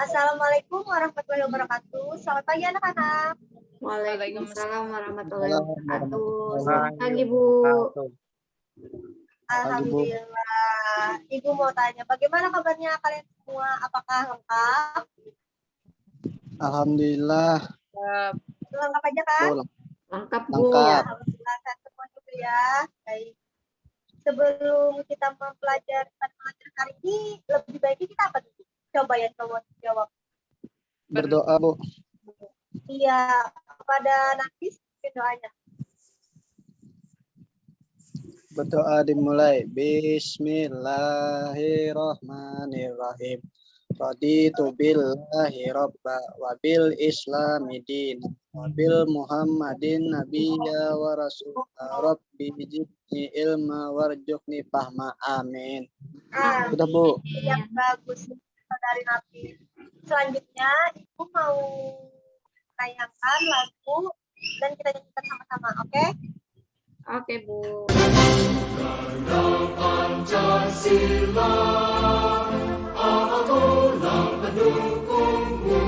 Assalamualaikum warahmatullahi wabarakatuh. Selamat pagi anak-anak. Waalaikumsalam warahmatullahi wabarakatuh. Warahmatullahi Selamat pagi, Bu. wabarakatuh. Alhamdulillah. Ibu mau tanya, bagaimana kabarnya kalian semua? Apakah lengkap? Alhamdulillah. Lengkap aja kan? Lengkap, Bu. Lengkap. Alhamdulillah sehat semua dulu ya. Baik. Sebelum kita mempelajari pelajaran hari ini, lebih baiknya kita apa dulu? Coba ya, coba jawab. Berdoa, Bu. Iya, kepada Nafis doanya. Berdoa dimulai. Bismillahirrahmanirrahim. Raditu billahi rabba wa bil islami din wa bil muhammadin nabiyya wa rasulullah rabbi jidni ilma warzuqni fahma amin. Sudah, Bu. Yang bagus dari Nafis. Selanjutnya, Ibu mau tayangkan lagu dan kita nyanyikan sama-sama, oke? Oke, Bu. Pancasila, akulah pendukungmu.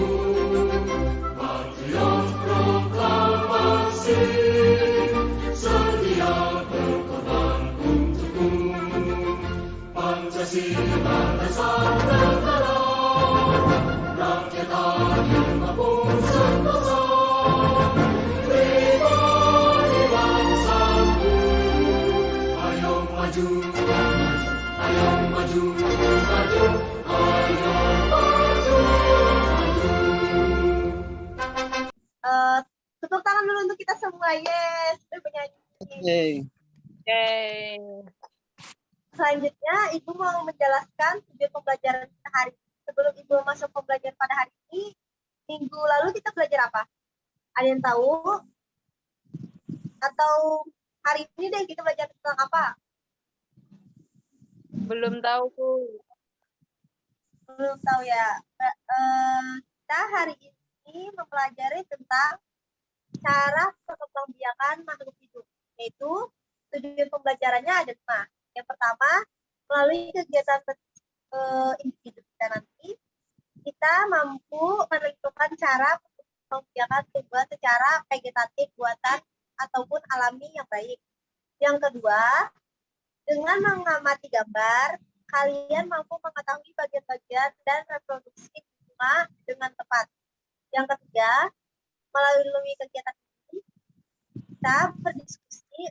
Patriot proklamasi, sedia berkorban untukmu. Pancasila dasar negara, rakyat adil mampu sentosa. Pribadi bangsaku, ayo maju, ayo maju, maju, ayo maju, maju. Tepuk tangan dulu untuk kita semua, yes. Sudah bernyanyi. Hey. Selanjutnya, Ibu mau menjelaskan tujuan pembelajaran kita hari ini. Sebelum Ibu masuk pembelajaran pada hari ini, minggu lalu kita belajar apa? Ada yang tahu? Atau hari ini deh kita belajar tentang apa? Belum tahu, Bu. Belum tahu ya. Kita hari ini mempelajari tentang cara perkembangbiakan makhluk hidup. Yaitu tujuan pembelajarannya ada 5. Yang pertama, melalui kegiatan individu kita nanti, kita mampu menentukan cara perkembangbiakan tumbuhan secara vegetatif buatan ataupun alami yang baik. Yang kedua, dengan mengamati gambar, kalian mampu mengetahui bagian-bagian dan reproduksi bunga dengan tepat. Yang ketiga, melalui kegiatan ini, kita berdiskusi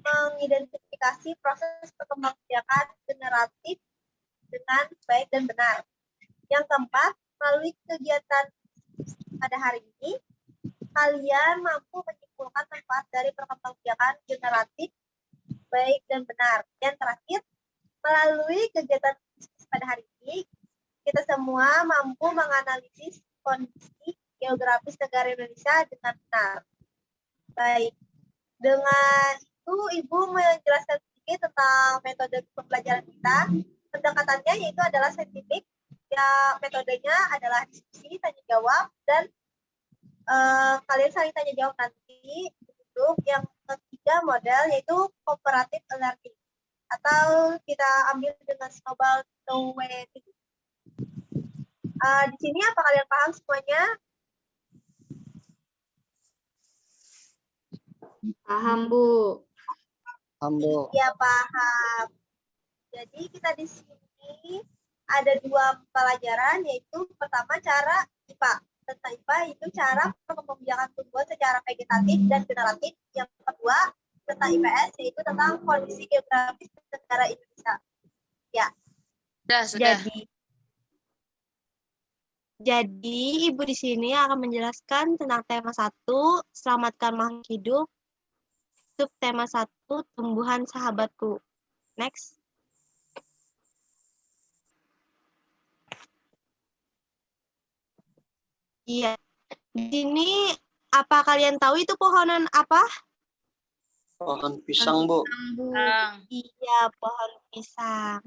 mengidentifikasi proses perkembangbiakan generatif dengan baik dan benar. Yang keempat, melalui kegiatan pada hari ini, kalian mampu menyimpulkan manfaat dari perkembangbiakan generatif baik dan benar. Yang terakhir, melalui kegiatan pada hari ini, kita semua mampu menganalisis kondisi geografis negara Indonesia dengan benar. Baik, dengan itu Ibu menjelaskan sedikit tentang metode pembelajaran kita. Pendekatannya yaitu adalah saintifik. Ya, metodenya adalah diskusi, tanya jawab, dan kalian saling tanya jawab nanti. Untuk yang ketiga model yaitu cooperative learning, atau kita ambil dengan snowball way. Di sini apa kalian paham semuanya? Paham, Bu. Paham, Bu. Ya, paham. Jadi kita di sini ada 2 pelajaran, yaitu pertama cara IPA. Tentang IPA itu cara perkembangbiakan tumbuhan secara vegetatif dan generatif. Yang kedua tentang IPS yaitu tentang kondisi geografis negara Indonesia. Ya. Sudah. Jadi Ibu di sini akan menjelaskan tentang tema 1, selamatkan makhluk hidup. Subtema 1, tumbuhan sahabatku. Next. Iya. Di sini apa kalian tahu itu pohonan apa? Pohon pisang, Bu. Iya, pohon pisang.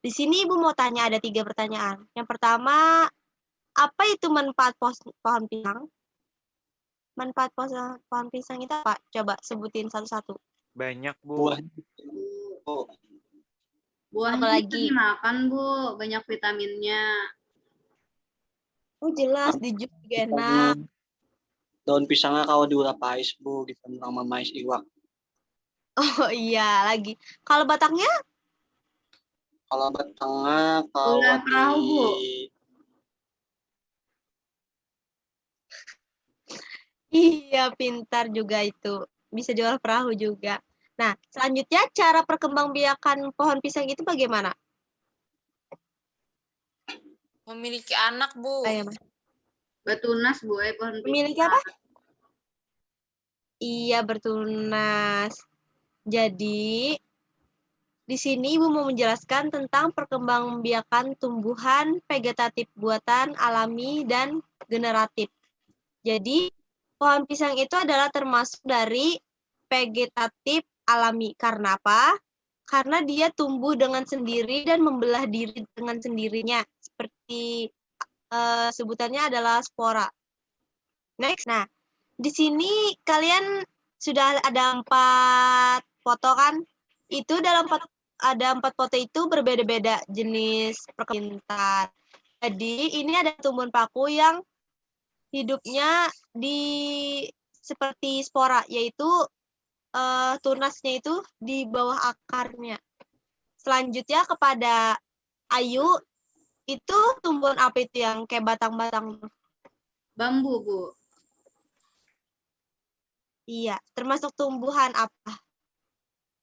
Di sini Ibu mau tanya, ada 3 pertanyaan. Yang pertama, apa itu manfaat pohon pisang? Manfaat pohon pisang itu apa? Coba sebutin satu-satu. Banyak, Bu. Buahnya, Bu. Buahnya Apalagi? bisa dimakan, Bu. Banyak vitaminnya. Oh jelas, di jus juga enak. Daun pisangnya kalau diulap pais Bu, gitu sama mais iwak. Oh iya lagi. Kalau batangnya? Kalau batangnya kalau Ulah perahu, Bu. Iya, pintar juga itu. Bisa jual perahu juga. Nah, selanjutnya cara perkembangbiakan pohon pisang itu bagaimana? Memiliki anak, Bu. Ayo, Mas. Betunas, Bu, pohon Memiliki pisang. apa? Iya, bertunas. Jadi, di sini Ibu mau menjelaskan tentang perkembangbiakan tumbuhan vegetatif buatan alami dan generatif. Jadi, pohon pisang itu adalah termasuk dari vegetatif alami. Karena apa? Karena dia tumbuh dengan sendiri dan membelah diri dengan sendirinya. Seperti sebutannya adalah spora. Next, nah, di sini kalian sudah ada 4 foto kan? Itu dalam ada 4 foto itu berbeda-beda jenis perkembang. Jadi ini ada tumbuhan paku yang hidupnya di seperti spora, yaitu tunasnya itu di bawah akarnya. Selanjutnya kepada Ayu, itu tumbuhan apa itu yang kayak batang-batang? Bambu, Bu. Iya, termasuk tumbuhan apa?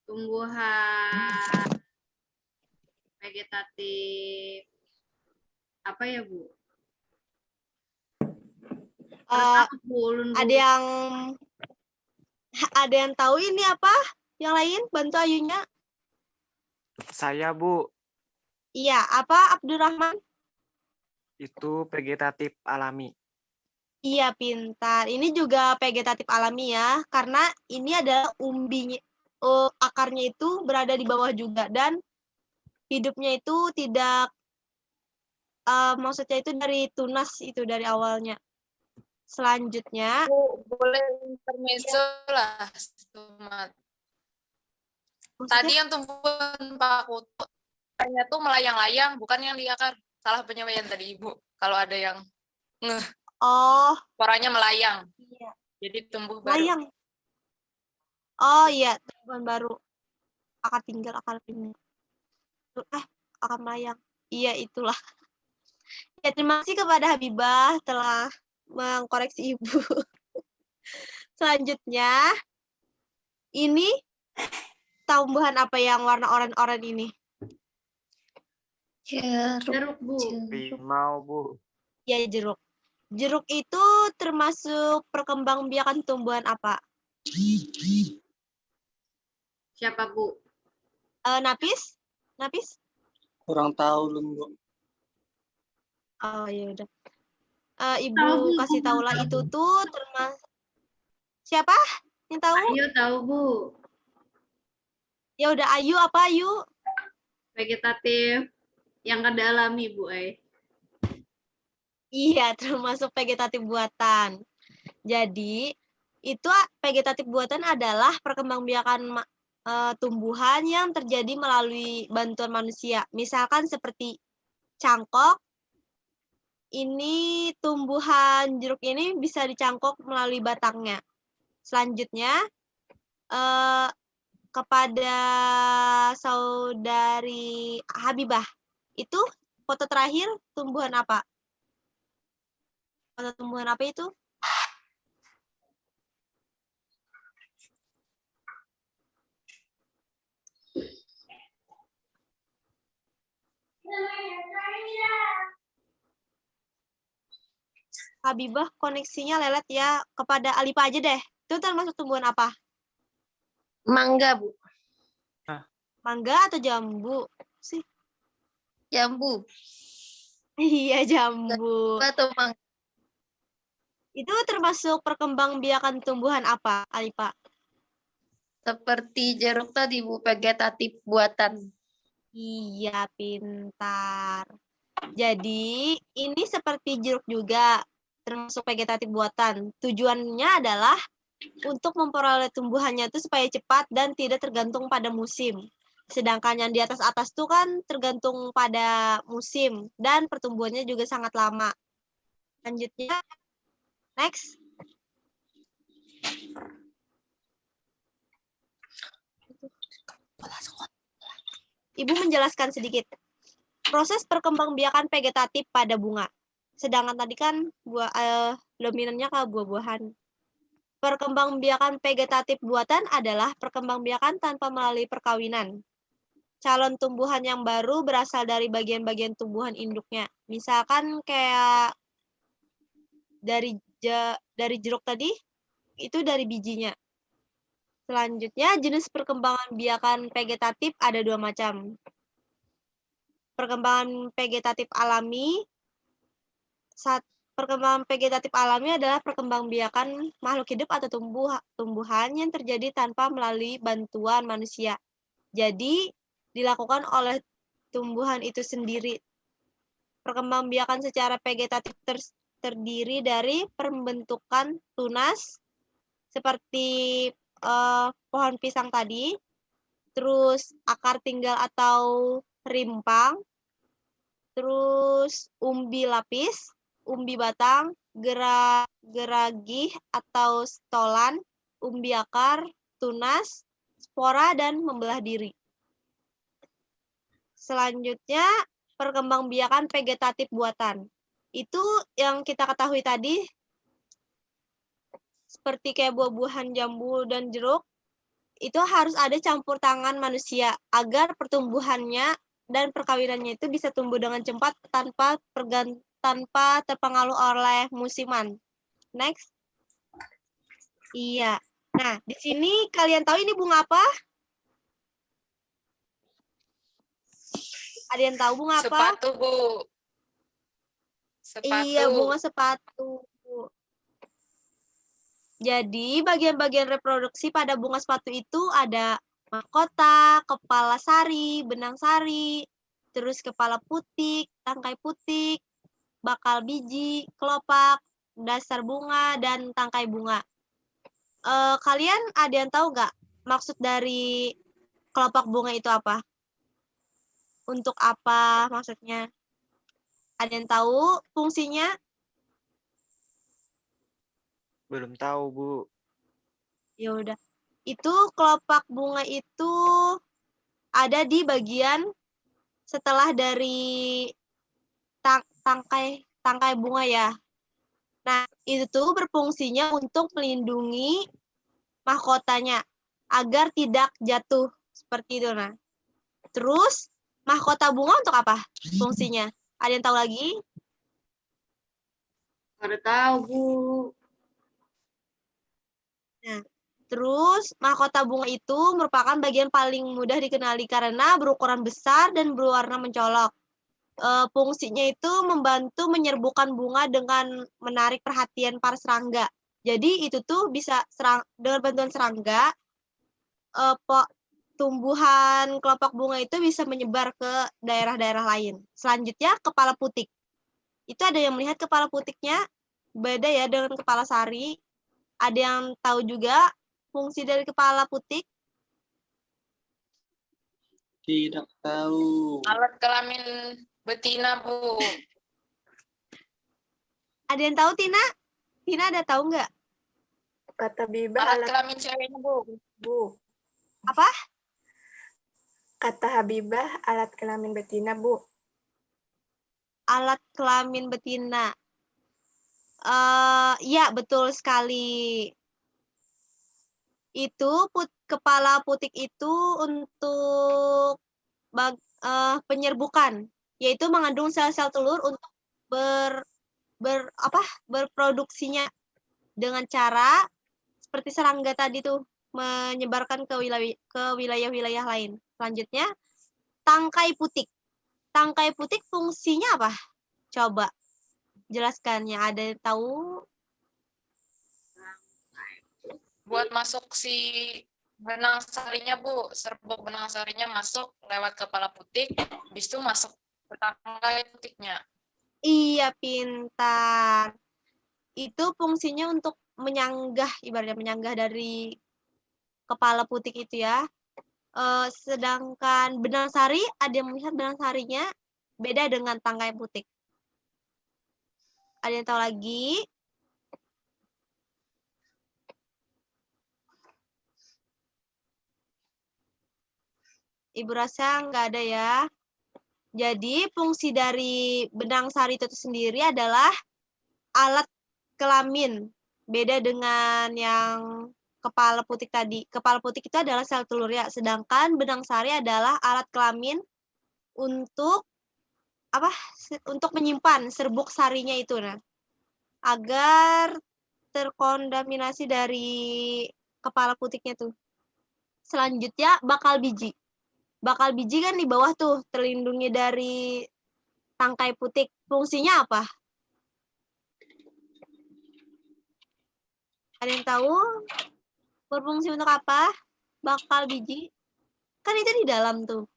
Tumbuhan vegetatif. Apa ya, Bu? Bu, ulun, Bu. Ada yang tahu ini apa? Yang lain bantu Ayunya. Saya, Bu, Iya, apa Abdurrahman? itu vegetatif alami. Iya, pintar. Ini juga vegetatif alami ya, karena ini adalah umbinya, akarnya itu berada di bawah juga dan hidupnya itu tidak, maksudnya itu dari tunas itu dari awalnya. Selanjutnya, Bu, boleh intermezzo lah. Tadi maksudnya, yang tumbuhan paku tuh, akarnya tuh melayang-layang, bukan yang di akar. Salah penyampaian tadi Ibu. Kalau ada yang oh, sporanya melayang, iya, jadi tumbuh baru. layang. Oh iya, tumbuhan baru. Akar tinggal, akar melayang. Iya, itulah. Ya, terima kasih kepada Habibah telah mengkoreksi Ibu. Selanjutnya, ini tumbuhan apa yang warna oranye-oranye ini? Jeruk, Bu. Limau, Bu. Ya, jeruk. Jeruk itu termasuk perkembangbiakan tumbuhan apa? Siapa, Bu? Napis? Napis? Kurang tahu lu Bu. Oh, ya udah. Tahu, Ibu Bu. kasih tahulah itu tuh termasuk siapa yang tahu? Ayo tahu, Bu. Ya udah, Ayu apa Ayu? Vegetatif yang kada alami, Bu. Iya, termasuk vegetatif buatan. Jadi, itu vegetatif buatan adalah perkembangbiakan tumbuhan yang terjadi melalui bantuan manusia. Misalkan seperti cangkok, ini tumbuhan jeruk ini bisa dicangkok melalui batangnya. Selanjutnya, kepada saudari Habibah, itu foto terakhir tumbuhan apa? Foto tumbuhan apa itu? Habibah koneksinya lelet ya. Kepada Alipa aja deh. Itu termasuk tumbuhan apa? Mangga, Bu. Mangga atau jambu sih? Jambu. Iya, jambu. Atau mangga. Itu termasuk perkembangbiakan tumbuhan apa, Alipa? Seperti jeruk tadi, Bu. Vegetatif buatan. Iya, pintar. Jadi, ini seperti jeruk juga, termasuk vegetatif buatan. Tujuannya adalah untuk memperoleh tumbuhannya itu supaya cepat dan tidak tergantung pada musim. Sedangkan yang di atas-atas itu kan tergantung pada musim dan pertumbuhannya juga sangat lama. Selanjutnya, next. Ibu menjelaskan sedikit. Proses perkembangbiakan vegetatif pada bunga. Sedangkan tadi kan dominannya ke buah-buahan. Perkembangbiakan vegetatif buatan adalah perkembangbiakan tanpa melalui perkawinan. Calon tumbuhan yang baru berasal dari bagian-bagian tumbuhan induknya. Misalkan kayak dari jeruk tadi, itu dari bijinya. Selanjutnya, jenis perkembangan biakan vegetatif ada 2 macam. Perkembangan vegetatif alami. Perkembangan vegetatif alami adalah perkembangbiakan makhluk hidup atau tumbuhan yang terjadi tanpa melalui bantuan manusia. Jadi, dilakukan oleh tumbuhan itu sendiri. Perkembangbiakan secara vegetatif terdiri dari pembentukan tunas, seperti pohon pisang tadi, terus akar tinggal atau rimpang, terus umbi lapis, umbi batang, geragih atau stolan, umbi akar, tunas, spora, dan membelah diri. Selanjutnya, perkembangbiakan vegetatif buatan. Itu yang kita ketahui tadi, seperti kayak buah-buahan jambu dan jeruk, itu harus ada campur tangan manusia agar pertumbuhannya dan perkawinannya itu bisa tumbuh dengan cepat tanpa terpengaruh oleh musiman. Next. Iya. Nah, di sini kalian tahu ini bunga apa? Ada yang tahu bunga apa? Sepatu, Bu. Sepatu. Iya, bunga sepatu. Jadi, bagian-bagian reproduksi pada bunga sepatu itu ada mahkota, kepala sari, benang sari, terus kepala putik, tangkai putik, bakal biji, kelopak, dasar bunga, dan tangkai bunga. Kalian ada yang tahu nggak maksud dari kelopak bunga itu apa? Untuk apa maksudnya? Ada yang tahu fungsinya? Belum tahu, Bu. Ya udah. Itu kelopak bunga itu ada di bagian setelah dari tangkai bunga ya. Nah, itu tuh berfungsinya untuk melindungi mahkotanya agar tidak jatuh seperti itu. Nah, terus mahkota bunga untuk apa fungsinya? Ada yang tahu lagi? Pada tahu, Bu. Nah, terus mahkota bunga itu merupakan bagian paling mudah dikenali karena berukuran besar dan berwarna mencolok. Fungsinya itu membantu menyerbukan bunga dengan menarik perhatian para serangga. Jadi itu tuh bisa dengan bantuan serangga, tumbuhan kelopak bunga itu bisa menyebar ke daerah-daerah lain. Selanjutnya, kepala putik. Itu ada yang melihat kepala putiknya beda ya dengan kepala sari. Ada yang tahu juga fungsi dari kepala putik? Tidak tahu. Alat kelamin betina, Bu. Ada yang tahu, Tina? Tina ada tahu nggak? Kata Habibah Alat alat kelamin ceweknya, Bu. Bu. Apa? Kata Habibah alat kelamin betina, Bu. Alat kelamin betina. Ya, betul sekali. Itu kepala putik itu untuk penyerbukan, yaitu mengandung sel-sel telur untuk berproduksinya dengan cara seperti serangga tadi tuh menyebarkan ke wilayah-wilayah lain. Selanjutnya, tangkai putik. Tangkai putik fungsinya apa? Coba jelaskannya. Ada yang tahu? Buat masuk si benang sarinya, Bu. Serbuk benang sarinya masuk lewat kepala putik, habis itu masuk ke tangkai putiknya. Iya, pintar. Itu fungsinya untuk menyanggah, ibaratnya menyanggah dari kepala putik itu ya. Sedangkan benang sari, ada yang melihat benang sarinya beda dengan tangkai putik. Ada yang tahu lagi? Ibu rasa nggak ada ya. Jadi fungsi dari benang sari itu sendiri adalah alat kelamin. Beda dengan yang kepala putik tadi. Kepala putik itu adalah sel telur ya. Sedangkan benang sari adalah alat kelamin untuk apa? Untuk menyimpan serbuk sarinya itu, nah, agar terkontaminasi dari kepala putiknya tuh. Selanjutnya bakal biji. Bakal biji kan di bawah tuh, terlindungi dari tangkai putik. Fungsinya apa? Ada yang tahu? Berfungsi untuk apa? Bakal biji. Kan itu di dalam tuh.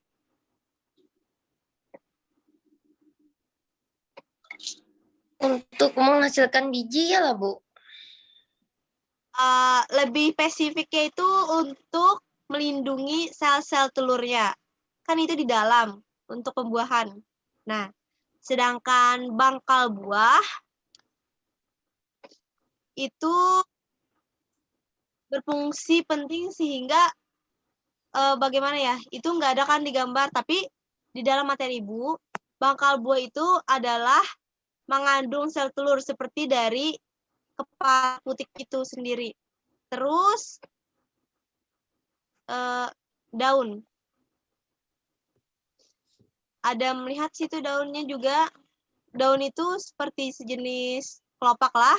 Untuk menghasilkan biji ya lah, Bu. Lebih spesifiknya itu untuk melindungi sel-sel telurnya. Kan itu di dalam untuk pembuahan. Nah, sedangkan bangkal buah itu berfungsi penting sehingga bagaimana ya? Itu nggak ada kan di gambar, tapi di dalam materi Ibu, bangkal buah itu adalah mengandung sel telur seperti dari kepala putik itu sendiri. Terus daun. Ada melihat situ daunnya juga. Daun itu seperti sejenis kelopak lah.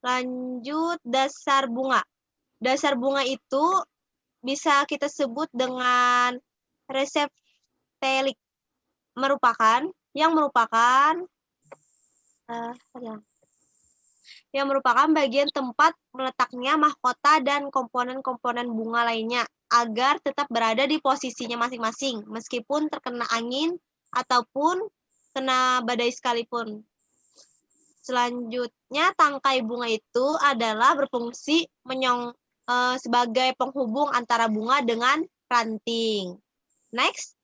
Lanjut dasar bunga. Dasar bunga itu bisa kita sebut dengan reseptelik. Yang merupakan bagian tempat meletaknya mahkota dan komponen-komponen bunga lainnya agar tetap berada di posisinya masing-masing meskipun terkena angin ataupun kena badai sekalipun. Selanjutnya tangkai bunga itu adalah berfungsi sebagai penghubung antara bunga dengan ranting. Next.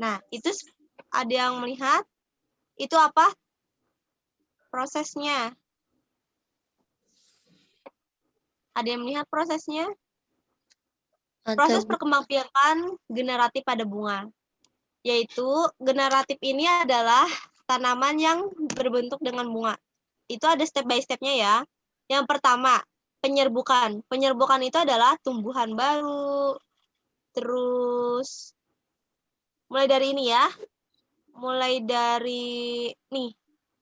Nah, itu ada yang melihat itu apa? Prosesnya. Ada yang melihat prosesnya? Proses perkembangbiakan generatif pada bunga. Yaitu generatif ini adalah tanaman yang berbentuk dengan bunga. Itu ada step by step-nya ya. Yang pertama, penyerbukan. Penyerbukan itu adalah tumbuhan baru. Terus mulai dari ini ya. Mulai dari nih.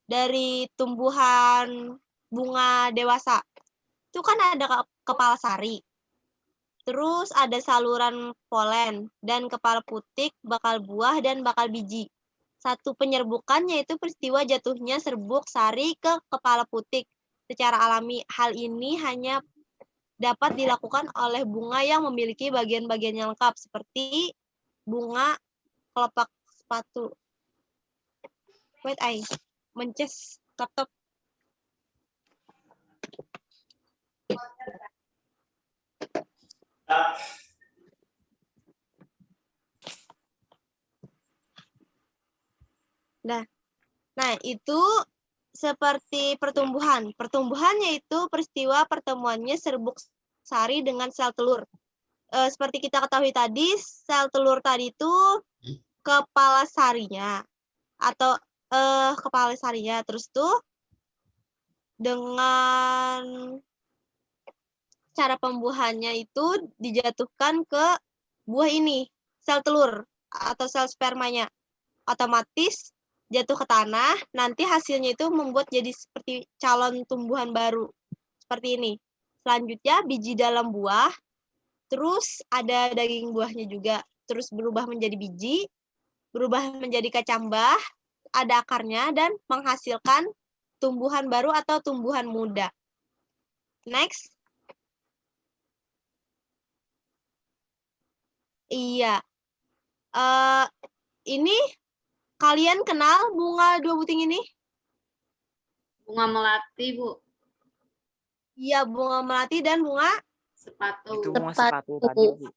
Dari tumbuhan bunga dewasa. Itu kan ada kepala sari. Terus ada saluran polen dan kepala putik, bakal buah, dan bakal biji. Satu penyerbukan yaitu peristiwa jatuhnya serbuk sari ke kepala putik secara alami. Hal ini hanya dapat dilakukan oleh bunga yang memiliki bagian-bagian yang lengkap seperti bunga kelopak sepatu. Wait, mences laptop. Nah, itu seperti pertumbuhan. Pertumbuhannya itu peristiwa pertemuannya serbuk sari dengan sel telur. Seperti kita ketahui tadi, sel telur tadi itu kepala sarinya atau kepala sarinya. Terus tuh dengan cara pembuahannya itu dijatuhkan ke buah ini, sel telur atau sel spermanya. Otomatis jatuh ke tanah, nanti hasilnya itu membuat jadi seperti calon tumbuhan baru. Seperti ini. Selanjutnya biji dalam buah, terus ada daging buahnya juga, terus berubah menjadi biji, berubah menjadi kacambah, ada akarnya, dan menghasilkan tumbuhan baru atau tumbuhan muda. Next. Iya. Ini kalian kenal bunga dua buting ini? Bunga melati, Bu. Iya, bunga melati dan bunga Sepatu. Itu bunga sepatu tadi, Bu.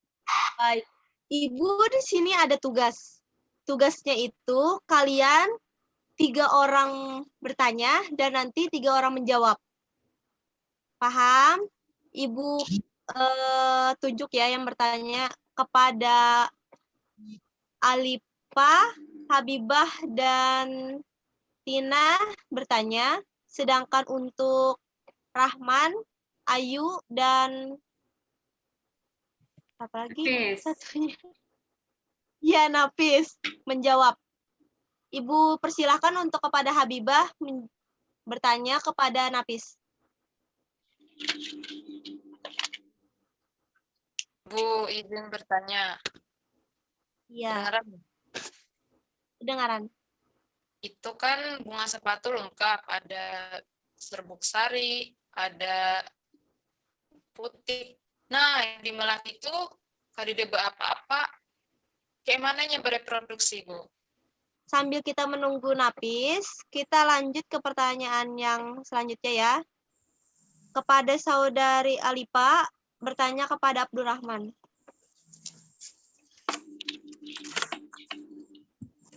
baik. Ibu di sini ada tugas. Tugasnya itu kalian 3 orang bertanya dan nanti 3 orang menjawab. Paham? Ibu tunjuk ya yang bertanya kepada Alifa, Habibah, dan Tina bertanya. Sedangkan untuk Rahman, Ayu, dan apa lagi? Nafis. Satunya. Ya, Nafis menjawab. Ibu persilahkan untuk kepada Habibah bertanya kepada Nafis. Bu, izin bertanya. Iya, Kedengaran? kedengaran. Itu kan bunga sepatu lengkap. Ada serbuk sari, ada putih. Nah, yang di Melati itu kadidebe apa-apa. Kayak mananya bereproduksi, Bu? Sambil kita menunggu Nafis, kita lanjut ke pertanyaan yang selanjutnya ya. Kepada saudari Alifa, bertanya kepada Abdurrahman.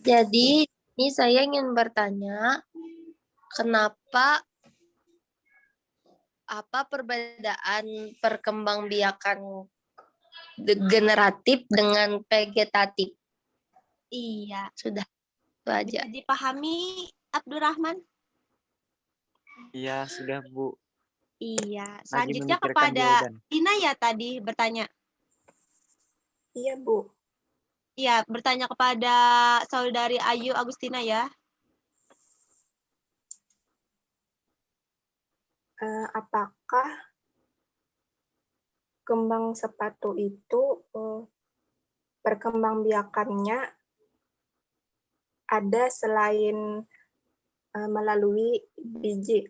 Jadi, ini saya ingin bertanya, kenapa apa perbedaan perkembangbiakan generatif dengan vegetatif? Iya, Sudah, itu aja. bisa dipahami Abdurrahman? Iya, sudah Bu. Iya, Lagi selanjutnya memikirkan kepada jawaban. Tina ya tadi bertanya. Iya, Bu. Iya, bertanya kepada saudari Ayu Agustina ya. Apakah kembang sepatu itu perkembangbiakannya ada selain melalui biji?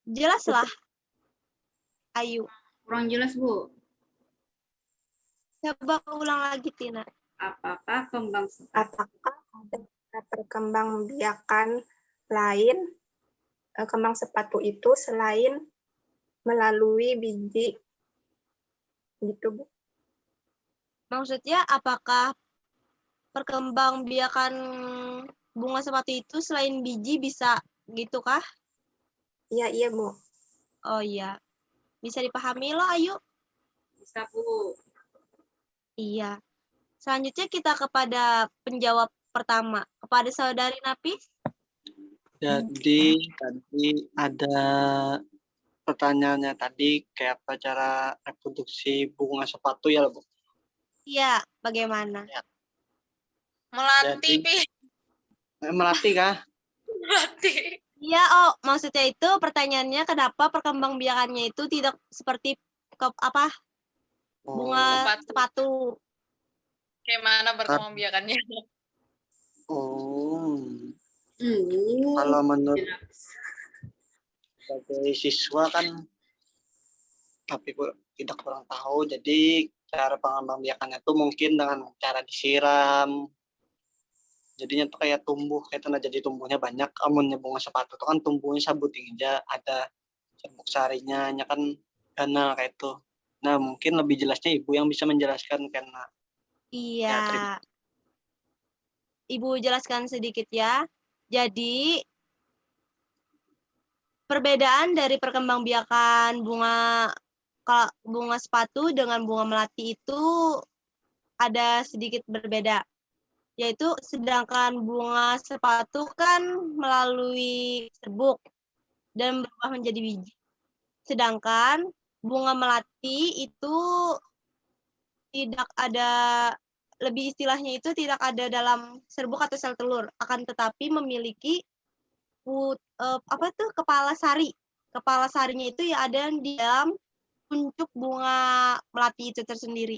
Jelaslah, Ayu. Kurang jelas, Bu. Coba ulang lagi, Tina. Apakah kembang sepatu? Apakah ada perkembangbiakan lain kembang sepatu itu selain melalui biji? Gitu, Bu. Maksudnya apakah perkembangbiakan bunga sepatu itu selain biji bisa gitu kah? Iya, iya, Bu. Oh iya. Bisa dipahami loh, Ayu? Bisa, Bu. Iya. Selanjutnya kita kepada penjawab pertama. Kepada saudari Nafis. Jadi tadi ada pertanyaannya tadi kayak apa cara reproduksi bunga sepatu ya, Bu? Iya, bagaimana? Melati, Jadi- Pi. Melati kah? Melati. Iya, oh, maksudnya itu pertanyaannya kenapa perkembangbiakannya itu tidak seperti apa bunga sepatu. Kayak mana perkembangbiakannya? Oh. Kalau menurut sebagai siswa kan, tapi tidak kurang tahu. Jadi cara pengembangbiakannya itu mungkin dengan cara disiram. Jadinya tuh kayak tumbuh, kayak tanda jadi tumbuhnya banyak. Amunnya bunga sepatu itu kan tumbuhnya sabuting aja, ada serbuk sarinya, nya kan ganal kayak itu. Nah mungkin lebih jelasnya ibu yang bisa menjelaskan karena Iya. Ya, terima. Ibu jelaskan sedikit ya. Jadi perbedaan dari perkembangbiakan bunga sepatu dengan bunga melati itu ada sedikit berbeda. Yaitu sedangkan bunga sepatu kan melalui serbuk dan berubah menjadi biji. Sedangkan bunga melati itu tidak ada, lebih istilahnya itu tidak ada dalam serbuk atau sel telur, akan tetapi memiliki kepala sari. Kepala sarinya itu ya ada di dalam kuncup bunga melati itu tersendiri.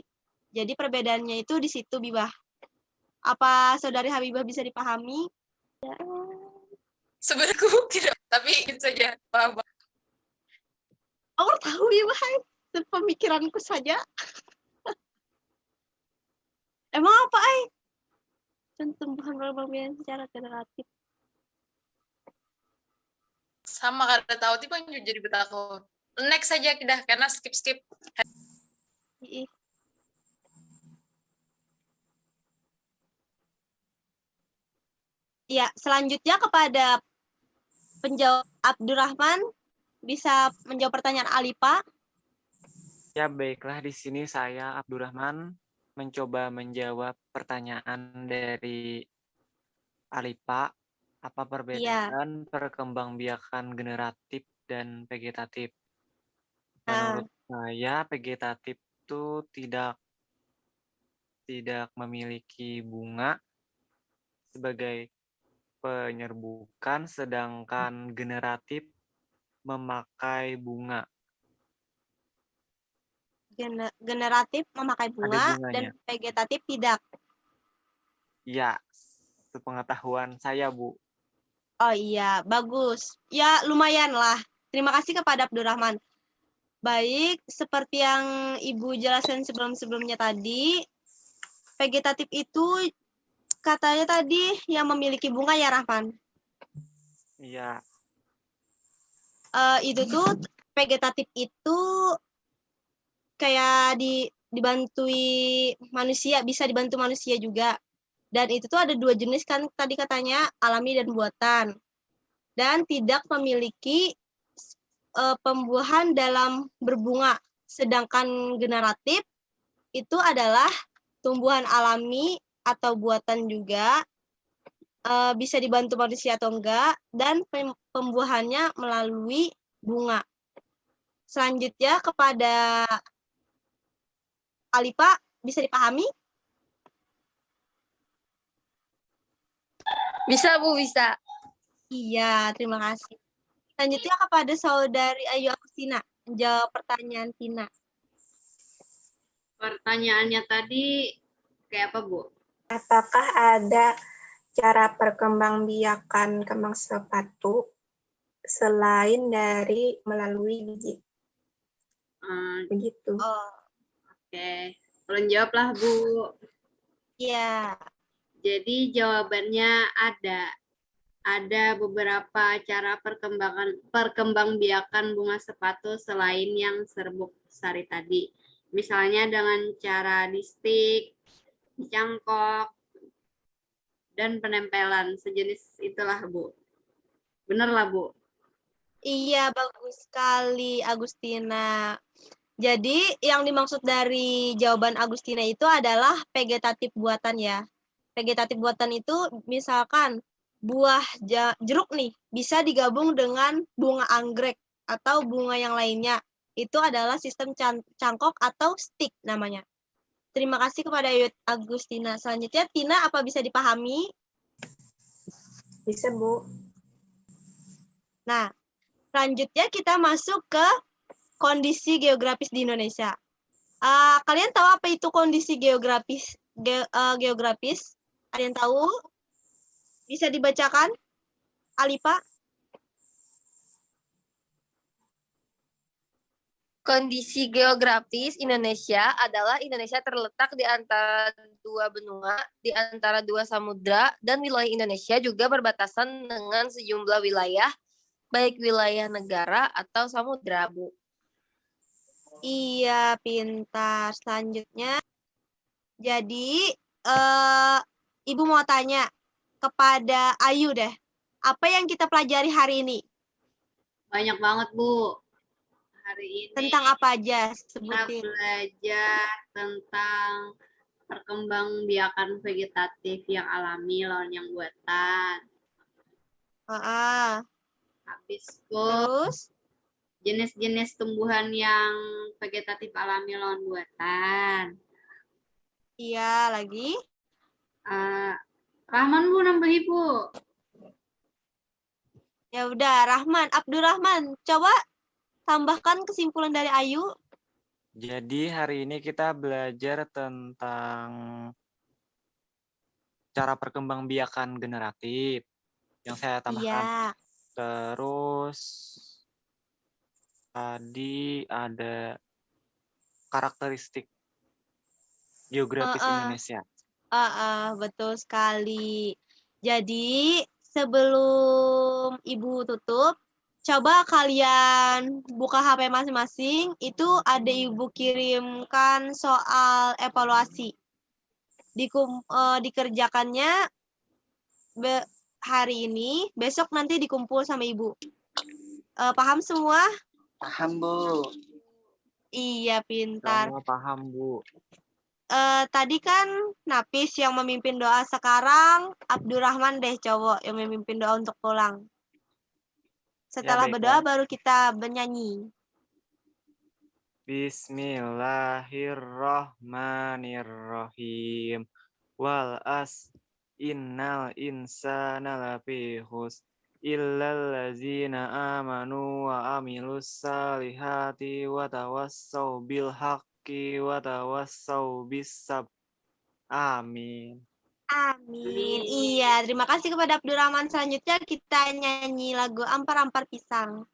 Jadi perbedaannya itu di situ, Bibah. Apa saudari Habibah bisa dipahami? Sebenarnya tidak, tapi itu saja. Paham. Aku tahu, Bibah. Pemikiranku saja. Emang apa, tumbuhan perkembangbiakan secara generatif. Sama kada tahu tiba jadi betakut. Next saja kita karena skip. Ih. Ya, selanjutnya kepada penjawab Abdurrahman bisa menjawab pertanyaan Alipa. Ya, baiklah, di sini saya Abdurrahman mencoba menjawab pertanyaan dari Alipa. Apa perbedaan perkembangbiakan generatif dan vegetatif? Menurut saya, vegetatif itu tidak memiliki bunga sebagai penyerbukan, sedangkan generatif memakai bunga. Generatif memakai bunga dan bunganya. vegetatif tidak. Ya, sepengetahuan saya, Bu. Oh iya, bagus. Ya, lumayan lah. Terima kasih kepada Abdurrahman. Baik, seperti yang Ibu jelaskan sebelum-sebelumnya tadi, vegetatif itu katanya tadi yang memiliki bunga ya, Rahman? Iya. Itu tuh vegetatif itu kayak dibantui manusia, bisa dibantu manusia juga. Dan itu tuh ada 2 jenis kan tadi katanya, alami dan buatan. Dan tidak memiliki pembuahan dalam berbunga. Sedangkan generatif itu adalah tumbuhan alami atau buatan juga, bisa dibantu manusia atau enggak, dan pembuahannya melalui bunga. Selanjutnya kepada Alipa, bisa dipahami? Bisa, Bu, bisa. Iya, terima kasih. Selanjutnya kepada saudari Ayu Agustina, menjawab pertanyaan Tina. Pertanyaannya tadi kayak apa, Bu? Apakah ada cara perkembangbiakan kembang sepatu selain dari melalui biji? Begitu. Oh, Oke. Tolong jawablah, Bu. iya. Jadi jawabannya ada. Ada beberapa cara perkembangbiakan bunga sepatu selain yang serbuk sari tadi. Misalnya dengan cara di-stick, dicangkok, dan penempelan. Sejenis itulah, Bu. Bener lah, Bu. Iya, bagus sekali Agustina. Jadi yang dimaksud dari jawaban Agustina itu adalah vegetatif buatan ya. Vegetatif buatan itu misalkan buah jeruk nih bisa digabung dengan bunga anggrek atau bunga yang lainnya. Itu adalah sistem cangkok atau stick namanya. Terima kasih kepada Agustina. Selanjutnya Tina, apa bisa dipahami? Bisa, Bu. Nah, selanjutnya kita masuk ke kondisi geografis di Indonesia. Kalian tahu apa itu kondisi geografis? Geografis? Ada yang tahu? Bisa dibacakan? Alipa? Kondisi geografis Indonesia adalah Indonesia terletak di antara 2 benua, di antara 2 samudra, dan wilayah Indonesia juga berbatasan dengan sejumlah wilayah, baik wilayah negara atau samudra, Bu. Iya, pintar. Selanjutnya, jadi Ibu mau tanya kepada Ayu deh, apa yang kita pelajari hari ini? Banyak banget, Bu. Hari ini Tentang apa aja? kita Sebutin. belajar tentang perkembangbiakan vegetatif yang alami lawan yang buatan. Habis itu Terus? jenis-jenis tumbuhan yang vegetatif alami lawan buatan. Iya, lagi? Rahman, Bu, nambah Ibu. Ya udah, Rahman, Abdurrahman, coba tambahkan kesimpulan dari Ayu. Jadi hari ini kita belajar tentang cara perkembangbiakan generatif yang saya tambahkan. Iya. Terus tadi ada karakteristik geografis Indonesia. Betul sekali. Jadi sebelum Ibu tutup, coba kalian buka HP masing-masing, itu ada Ibu kirimkan soal evaluasi. Dikerjakannya hari ini, besok nanti dikumpul sama Ibu. Paham semua? Paham, Bu. Iya, pintar. Semua paham, Bu. Tadi kan Nafis yang memimpin doa, sekarang Abdurrahman deh cowok yang memimpin doa untuk pulang. Setelah berdoa baiklah. baru kita bernyanyi. Bismillahirrahmanirrahim. Wal as innal insana lafi khus illal ladzina amanu wa amilus salihati wa tawassau bil haqqi wa tawassau bis sabr. Amin. Amin. Iya, terima kasih kepada Abdurrahman. Selanjutnya kita nyanyi lagu Ampar-Ampar Pisang.